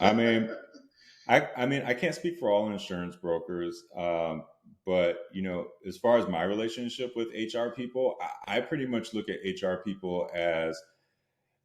I mean, I can't speak for all insurance brokers, but as far as my relationship with HR people, I pretty much look at HR people as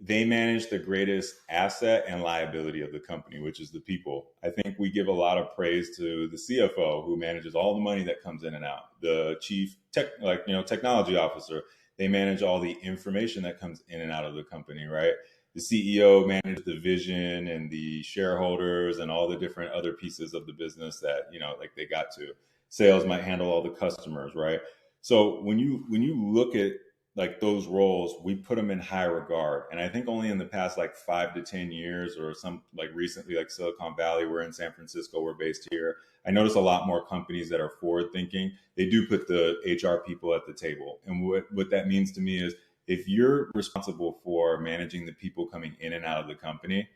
they manage the greatest asset and liability of the company, which is the people. I think we give a lot of praise to the CFO, who manages all the money that comes in and out. The chief technology officer, they manage all the information that comes in and out of the company, right? The CEO manages the vision and the shareholders and all the different other pieces of the business that, like they got to. Sales might handle all the customers, right? So when you look at like those roles, we put them in high regard. And I think only in the past like 5 to 10 years, or some like recently, like Silicon Valley, we're in San Francisco, we're based here. I notice a lot more companies that are forward thinking. They do put the HR people at the table. And what that means to me is, if you're responsible for managing the people coming in and out of the company,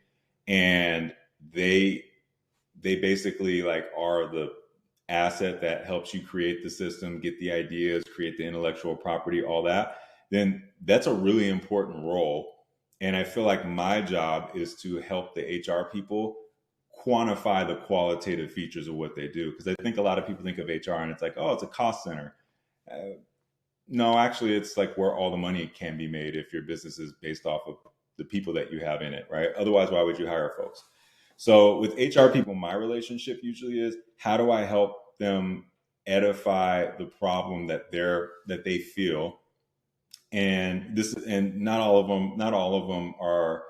and they basically like are the asset that helps you create the system, get the ideas, create the intellectual property, all that, then that's a really important role. And I feel like my job is to help the HR people quantify the qualitative features of what they do. Because I think a lot of people think of HR and it's like, oh, it's a cost center. No, actually, it's like where all the money can be made if your business is based off of the people that you have in it, right? Otherwise, why would you hire folks? So with HR people, my relationship usually is, how do I help them edify the problem that they feel? And not all of them are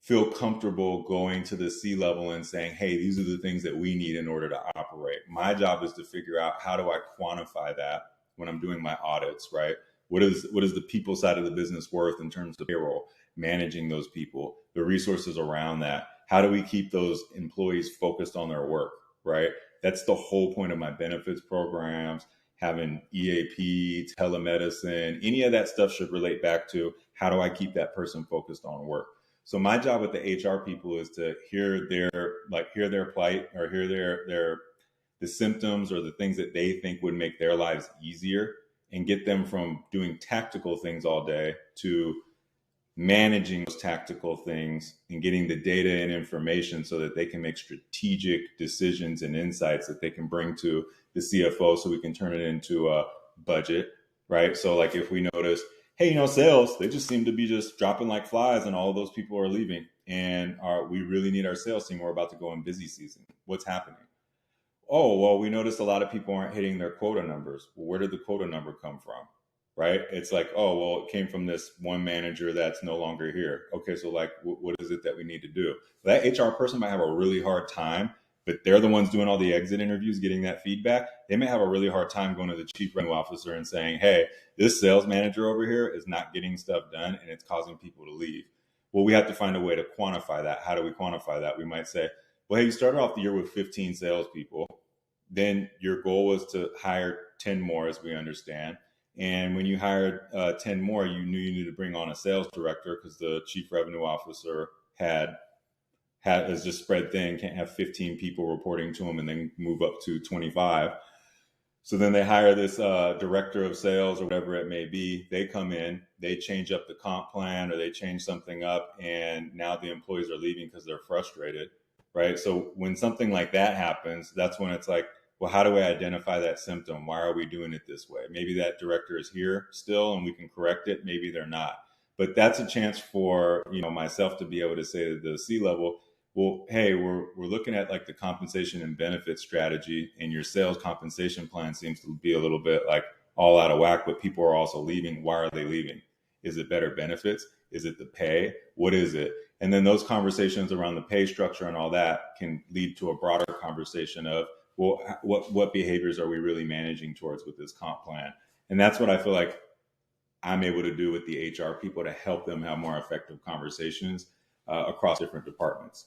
feel comfortable going to the C-level and saying, hey, these are the things that we need in order to operate. My job is to figure out, how do I quantify that when I'm doing my audits, right? What is the people side of the business worth in terms of payroll, managing those people, the resources around that? How do we keep those employees focused on their work, right? That's the whole point of my benefits programs, having EAP, telemedicine, any of that stuff should relate back to, how do I keep that person focused on work? So my job with the HR people is to hear their plight, or hear the symptoms or the things that they think would make their lives easier, and get them from doing tactical things all day to managing those tactical things and getting the data and information so that they can make strategic decisions and insights that they can bring to the CFO, so we can turn it into a budget, right? So like if we notice, hey, sales, they just seem to be just dropping like flies and all of those people are leaving, and we really need our sales team. We're about to go in busy season. What's happening? Oh, well, we noticed a lot of people aren't hitting their quota numbers. Well, where did the quota number come from? Right? It's like, oh, well, it came from this one manager that's no longer here. Okay, so like, what is it that we need to do? That HR person might have a really hard time, but they're the ones doing all the exit interviews, getting that feedback. They may have a really hard time going to the chief revenue officer and saying, hey, this sales manager over here is not getting stuff done and it's causing people to leave. Well, we have to find a way to quantify that. How do we quantify that? We might say, well, hey, you started off the year with 15 salespeople. Then your goal was to hire 10 more, as we understand. And when you hired 10 more, you knew you needed to bring on a sales director, because the chief revenue officer is just spread thin, can't have 15 people reporting to him and then move up to 25. So then they hire this director of sales or whatever it may be. They come in, they change up the comp plan, or they change something up, and now the employees are leaving because they're frustrated, right? So when something like that happens, that's when it's like, well, how do we identify that symptom? Why are we doing it this way? Maybe that director is here still and we can correct it. Maybe they're not. But that's a chance for myself to be able to say to the C-level, well, hey, we're looking at like the compensation and benefit strategy, and your sales compensation plan seems to be a little bit like all out of whack, but people are also leaving. Why are they leaving? Is it better benefits? Is it the pay? What is it? And then those conversations around the pay structure and all that can lead to a broader conversation of, well, what behaviors are we really managing towards with this comp plan? And that's what I feel like I'm able to do with the HR people, to help them have more effective conversations across different departments.